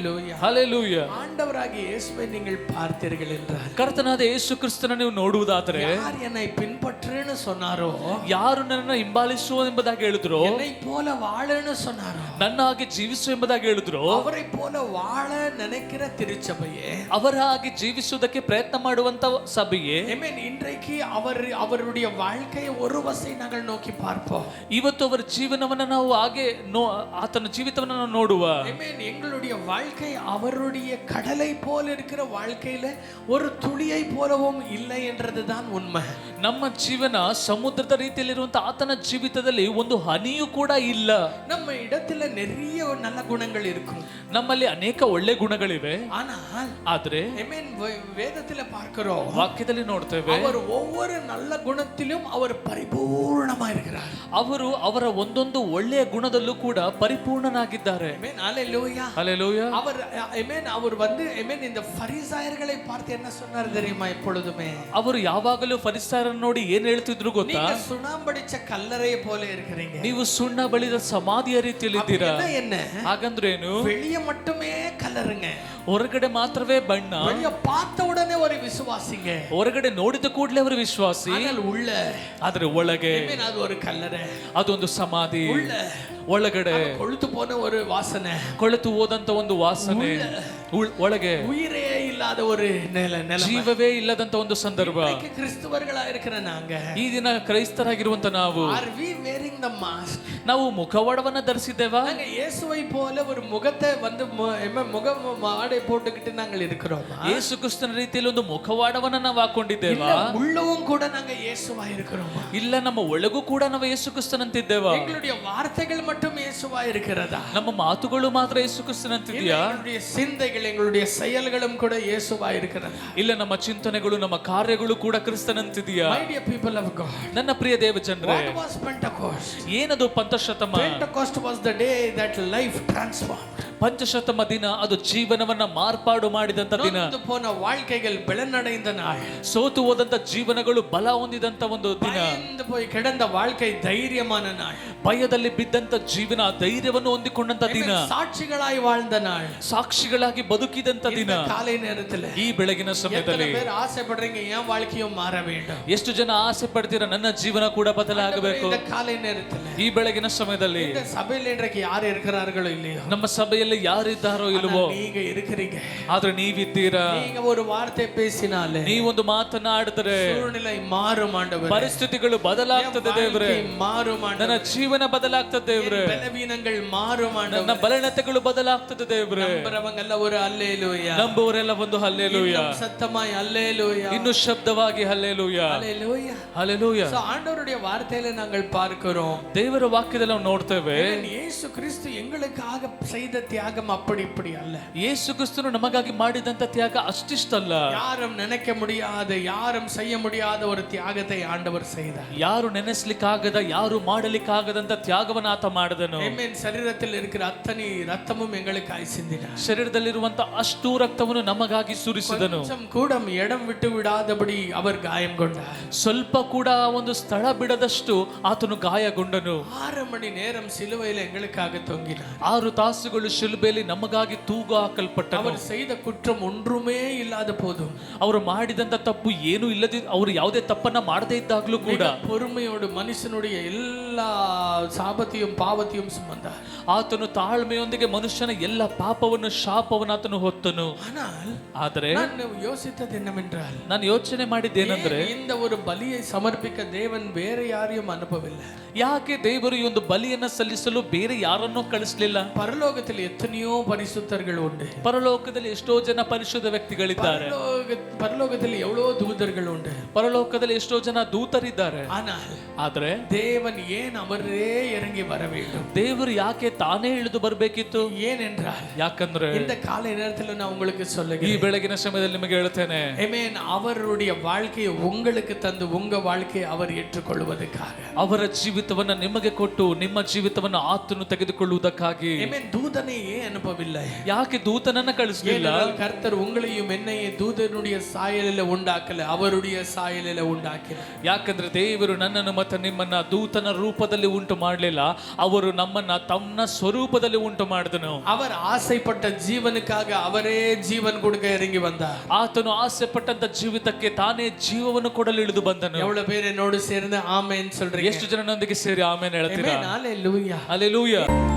ஹalleluya ஹalleluya. ஆண்டவராகிய இயேசுவை நீங்கள் பார்த்தீர்கள் என்றால், ಕರ್ತನಾದ ಯೇಸು ಕ್ರಿಸ್ತನ ನೀವು ನೋಡುವುದಾದರೆ, யார் என்னை பின்பற்றுன்னு சொன்னாரோ, ಯಾರು ನನ್ನನ್ನು ಹಿಂಬಾಲಿಸು ಎಂಬುದಾಗಿ ಹೇಳಿದ್ರು, என்னை போல வாழன்னு சொன்னாரோ, ನನ್ನ ಹಾಗೆ ಜೀವಿಸು ಎಂಬುದಾಗಿ ಹೇಳಿದ್ರು, அவரை போல வாழ நினைக்கிற திருச்சபையே, ಅವರ ಹಾಗೆ ಜೀವಿಸುವುದಕ್ಕೆ ಪ್ರಯತ್ನ ಮಾಡುವಂತ ಸಭೆಯೇ, ஆமென். இன்றைக்கு அவருடைய வாழ்க்கையை ஒரு வசை நாங்கள் நோக்கி பார்ப்போம். ಇವತ್ತು ಅವರ ಜೀವನವನ್ನ ನಾವು ಹಾಗೆ ಆತನ ಜೀವಿತವನ್ನ ನಾವು ನೋಡುವ. ஆமென். எங்களுடைய வாழ்க்கை அவருடைய கடலை போல இருக்கிற வாழ்க்கையில ஒரு துளியை போலவும் இல்லை என்றதுதான் உண்மை. ನಮ್ಮ ಜೀವನ ಸಮುದ್ರದ ರೀತಿಯಲ್ಲಿರುವಂತ ಆತನ ಜೀವಿತದಲ್ಲಿ ಒಂದು ಹನಿಯೂ ಕೂಡ ಇಲ್ಲ. நம்ம இடத்துல நிறைய நல்ல குணங்கள் இருக்கும், ನಮ್ಮಲ್ಲಿ ಅನೇಕ ಒಳ್ಳೆ ಗುಣಗಳಿವೆ. ஆனால் ಆದ್ರೆ ஆமென் வேதத்துல பார்க்கிறோம், ವಾಕ್ಯದಲ್ಲಿ ನೋಡ್ತೇವೆ, அவர் ஒவ்வொரு நல்ல குணத்திலும் அவர் பரிபூர்ணமா இருக்கிறார். ಅವರು ಅವರ ಒಂದೊಂದು ಒಳ್ಳೆಯ ಗುಣದಲ್ಲೂ ಕೂಡ ಪರಿಪೂರ್ಣನಾಗಿದ್ದಾರೆ. ஆமென். ஹalleluya. ಹಲ್ಲೆಲೂಯಾ. அவர் ஆமென். அவர் ஆமென் இந்த பரிசாயர்களை பார்த்து என்ன சொன்னார் தெரியுமா? எப்பொழுதுமே ಅವರು ಯಾವಾಗಲೂ ಫರಿಸಾಯರನ್ನು ನೋಡಿ ಏನ್ ಹೇಳ್ತಿದ್ರು ಗೊತ್ತಾ? நீங்க சுண்ணாம்படிச்ச கல்லறையை போல இருக்கிறீங்க. ನೀವು ಸುಣ್ಣ ಬಳಿದ ಸಮಾಧಿಯ ರೀತಿಯಲ್ಲಿ ಇದ್ದೀರಾ. என்ன ಹಾಗಂದ್ರೇನು? வெளிய மட்டுமே கலருங்க, ಹೊರಗಡೆ ಮಾತ್ರವೇ ಬಣ್ಣ, வெளிய பார்த்த உடனே ஒரு விசுவாசிங்க, ಹೊರಗಡೆ ನೋಡಿದ ಕೂಡಲೇ ಅವರು ವಿಶ್ವಾಸಿ, ஆனால் உள்ள ಆದ್ರೆ ಒಳಗೆ ஆமென் அது ஒரு கல்லறை, ಅದೊಂದು ಸಮಾಧಿ. உள்ள ಒಳಗಡೆ கொழுத்து போன ஒரு வாசனை, ಕೊಳೆತು ಹೋದಂತ ಒಂದು ವಾಸನೆ, ಒಳಗೆ உயிரே இல்லாத ஒரு நிலை, ಜೀವವೇ ಇಲ್ಲದಂತ ಒಂದು ಸಂದರ್ಭ. கிறிஸ்தவர்களா இருக்கிற நாங்க, ಈ ದಿನ ಕ್ರೈಸ್ತರಾಗಿರುವಂತ ನಾವು, are we wearing the mask? ನಾವು ಮುಖವಾಡವನ್ನ ಧರಿಸಿದ್ದೇವಾ? நாங்க இயேசுவை போல ஒரு முகத்தை முகம் ஆடை போட்டுக்கிட்டு நாங்கள் இருக்கிறோம். ಯೇಸು ಕ್ರಿಸ್ತನ ರೀತಿಯಲ್ಲಿ ಒಂದು ಮುಖವಾಡವನ್ನ ನಾವು ಹಾಕೊಂಡಿದ್ದೇವಾ? உள்ளவும் கூட நாங்க இயேசுவா இருக்கிறோம். ಇಲ್ಲ, ನಮ್ಮ ಒಳಗೂ ಕೂಡ ನಾವು ಯೇಸು ಕ್ರಿಸ್ತನಂತಿದ್ದೇವಾ? எங்களுடைய வார்த்தைகள் மட்டும் இயேசுவா இருக்கிறதா? ನಮ್ಮ ಮಾತುಗಳು ಮಾತ್ರ ಯೇಸು ಕ್ರಿಸ್ತನಂತಿದೆಯಾ? எங்களுடைய சிந்தைகள், எங்களுடைய செயல்களும் கூட இயேசுவா இருக்கிறதா? ಇಲ್ಲ, ನಮ್ಮ ಚಿಂತನೆಗಳು, ನಮ್ಮ ಕಾರ್ಯಗಳು ಕೂಡ ಕ್ರಿಸ್ತನಂತಿದೆಯಾ? My dear people of God, ನನ್ನ ಪ್ರಿಯ ದೇವ ಜನರೇ, what was Pentecost? ಏನದು ಪಂಚಶತಮ? Pentecost was the day that life transformed. ಪಂಚಶತಮ ದಿನ ಅದು ಜೀವನವನ್ನ ಮಾರ್ಪಾಡು ಮಾಡಿದಂತ ದಿನ. ನೊಂದು போன வாழ்க்கைகள் பலனடைந்த நாள், ಸೋತು ಹೋದಂತ ಜೀವನಗಳು ಬಲ ಹೊಂದಿದಂತ ಒಂದು ದಿನ. பயந்து போய் கிடந்த வாழ்க்கை தைரியமான நாள், ಭಯದಲ್ಲಿ ಬಿದ್ದಂತ ಜೀವನ ಧೈರ್ಯವನ್ನು ಹೊಂದಿಕೊಂಡಂತ ದಿನ. சாட்சிகளாய் வாழ்ந்த நாள், ಸಾಕ್ಷಿಗಳಾಗಿ ಬದುಕಿದಂತ ದಿನ. காலை நேரத்துல ಈ ಬೆಳಗಿನ ಸಮಯದಲ್ಲಿ எத்தனை பேர் ஆசைப்படுறீங்க என் வாழ்க்கையும் மாற வேண்டும்? ಎಷ್ಟು ಜನ ಆಸೆ ಪಡ್ತೀರಾ ನನ್ನ ಜೀವನ ಕೂಡ ಬದಲಾಗಬೇಕು? இந்த காலை நேரத்துல, ಈ ಬೆಳಗಿನ ಸಮಯದಲ್ಲಿ இந்த சபையில் இன்றைக்கு யார் இருக்கிறார்களோ இல்லையோ, ನಮ್ಮ ಸಭೆಯಲ್ಲಿ ಯಾರಿದ್ದಾರೋ ಇಲ್ವೋ, நீங்க இருக்கிறீங்க. ಆದ್ರೆ ನೀವಿದ್ದೀರಾ. நீங்க ஒரு வார்த்தை பேசினாலே, ನೀವೊಂದು ಮಾತನಾಡಿದರೆ சூழ்நிலை மாறும் ஆண்டவரே, ಪರಿಸ್ಥಿತಿಗಳು ಬದಲಾಗ್ತದೆ ದೇವರೇ. மாறும் ನನ್ನ ஆண்டவரே, ಜೀವನ ಬದಲಾಗ್ತದೆ ದೇವರೇ. பலவீனங்கள் மாறும் ನನ್ನ ஆண்டவரே. ಬಲಹೀನತೆಗಳು ಬದಲಾಗ್ತದೆ ದೇವರೇ. நம்புறவங்கெல்லாம் ஒரு அல்லேலூயா, ನಂಬುವರೆಲ್ಲ ಒಂದು ಹಲ್ಲೆಲೂಯಾ, இன்னும் சத்தமாய் அல்லேலூயா, ಇನ್ನು ಶಬ್ದವಾಗಿ ಹಲ್ಲೆಲೂಯಾ, அல்லேலூயா. ಹಲ್ಲೆಲೂಯಾ. So, ஆண்டவருடைய வார்த்தையில நாங்கள் பார்க்கிறோம், ದೇವರ ವಾಕ್ಯದಲ್ಲಿ ನಾವು ನೋಡ್ತೇವೆ, இயேசு கிறிஸ்து எங்களுக்காக செய்த தியாகம் அப்படி இப்படி அல்ல. ಯೇಸು ಕ್ರಿಸ್ತನು ನಮಗಾಗಿ ಮಾಡಿದಂತ ತ್ಯಾಗ ಅಷ್ಟಿಷ್ಟಲ್ಲ. யாரும் நினைக்க முடியாத, யாரும் செய்ய முடியாத ஒரு தியாகத்தை ஆண்டவர் செய்தார். ಯಾರು ನೆನೆಸ್ಲಿಕ್ಕಾಗದ, ಯಾರು ಮಾಡಲಿಕ್ಕಾಗದಂತ ತ್ಯಾಗವನ್ನು ಆತ ಮಾಡಿದನು. ஆமென். சரீரத்தில் இருக்கிற அத்தனை ரத்தமும் எங்களுக்காய் சிந்தினார். ಶರೀರದಲ್ಲಿರುವಂತ ಅಷ್ಟು ರಕ್ತವನ್ನು ನಮಗಾಗಿ ಸುರಿಸಿದನು. கொஞ்சம் கூட இடம் விட்டு விடாதபடி அவர் காயம் கொண்டார். ಸ್ವಲ್ಪ ಕೂಡ ಒಂದು ಸ್ಥಳ ಬಿಡದಷ್ಟು ಆತನು ಗಾಯಗೊಂಡನು. 6 மணி நேரம் சிலுவையில் எங்களுக்காக தொங்கினார். 6 ತಾಸುಗಳು ಶಿಲುಬೆಯಲ್ಲಿ ನಮಗಾಗಿ ತೂಗು ಹಾಕಲ್ಪಟ್ಟನು. அவர் செய்த குற்றம் ஒன்றுமே இல்லாத போதும், ಅವರು ಮಾಡಿದಂತ ತಪ್ಪು ಏನು ಇಲ್ಲದೆ, ಅವರು ಯಾವುದೇ ತಪ್ಪನ್ನ ಮಾಡದೇ ಇದ್ದಾಗ್ಲೂ ಕೂಡ பொறுமையோடு மனுஷனுடைய எல்லா சாபத்தையும் பாவத்தையும் சுமந்தார். ಆತನು ತಾಳ್ಮೆಯೊಂದಿಗೆ ಮನುಷ್ಯನ ಎಲ್ಲ ಪಾಪವನ್ನು, ಶಾಪವನ್ನು ಆತನು ಹೊತ್ತನು. ಆದರೆ நான் யோசித்தது என்னவென்றால், ನಾನು ಯೋಚನೆ ಮಾಡಿದ್ದೇನೆಂದ್ರೆ, இந்த ஒரு பலியை சமர்ப்பிக்க தேவன் வேற யாரையும் அனுப்பவில்லை. ಯಾಕೆ ದೇವರು ಈ ಒಂದು ಬಲಿಯನ್ನ ಸಲ್ಲಿಸಲು ಬೇರೆ ಯಾರನ್ನೂ ಕಳಿಸಲಿಲ್ಲ? பரலோகத்தில் எத்தனையோ பரிசுத்தர்கள் உண்டு, ಪರಲೋಕದಲ್ಲಿ ಎಷ್ಟೋ ಜನ ಪರಿಶುದ್ಧ ವ್ಯಕ್ತಿಗಳಿದ್ದಾರೆ, பரலோகத்தில் எவ்வளோ தூதர்கள் உண்டு, ಪರಲೋಕದಲ್ಲಿ ಎಷ್ಟೋ ಜನ ದೂತರಿದ್ದಾರೆ. ಆದ್ರೆ தேவன் ஏன் அவரே இறங்கி வர வேண்டும்? ದೇವರು ಯಾಕೆ ತಾನೇ ಇಳಿದು ಬರಬೇಕಿತ್ತು? ஏனென்றால், ಯಾಕಂದ್ರೆ இந்த காலை நேரத்தில் நான் உங்களுக்கு ಈ சொல்லுகிறேன், ಬೆಳಗಿನ ಸಮಯದಲ್ಲಿ ನಿಮಗೆ ಹೇಳ್ತೇನೆ, ஆமென், அவருடைய வாழ்க்கையை உங்களுக்கு தந்து உங்க வாழ்க்கையை அவர் ஏற்றுக்கொள்வதற்காக, ಅವರ ಜೀವಿತವನ್ನ ನಿಮಗೆ ಕೊಟ್ಟು ನಿಮ್ಮ ಜೀವಿತವನ್ನ ಆತನು ತೆಗೆದುಕೊಳ್ಳುವುದಕ್ಕಾಗಿ, ஆமென், தூதனை ஏன் அனுப்பவில்லை? ಯಾಕೆ ದೂತನನ್ನ ಕಳಿಸಲಿಲ್ಲ? ஏனென்றால் கர்த்தர் உங்களையும் என்னையும் தூதனுடைய சாயலில் உண்டாக்கல, அவருடைய சாயலில் உண்டாக்கினார். ಯಾಕಂದ್ರೆ ದೇವರು ನನ್ನನ್ನು ಮತ್ತು ನಿಮ್ಮನ್ನ ದೂತನ ರೂಪದಲ್ಲಿ ಉಂಟು ಮಾಡಲಿಲ್ಲ, ಅವರು ನಮ್ಮನ್ನ ತನ್ನ ಸ್ವರೂಪದಲ್ಲಿ ಉಂಟು ಮಾಡಿದನು. அவர் ஆசைப்பட்ட ஜீவனுக்காக அவரೇ ஜீவன் கொடுக்க இறங்கி வந்தார். ಆತನು ಆಸೆ ಪಟ್ಟಂತ ಜೀವಿತಕ್ಕೆ ತಾನೇ ಜೀವವನ್ನು ಕೊಡಲು ಇಳಿದು ಬಂದನು. எவ்வளவு பேர் என்னோடு சேர்ந்து ஆமென் சொல்றீங்க? ಎಷ್ಟು ಜನನೊಂದಿಗೆ ಸೇರಿ ಆಮೇನ್ ಹೇಳ್ತೀರಾ? ஹalleluya. ಹಲ್ಲೆಲೂಯಾ.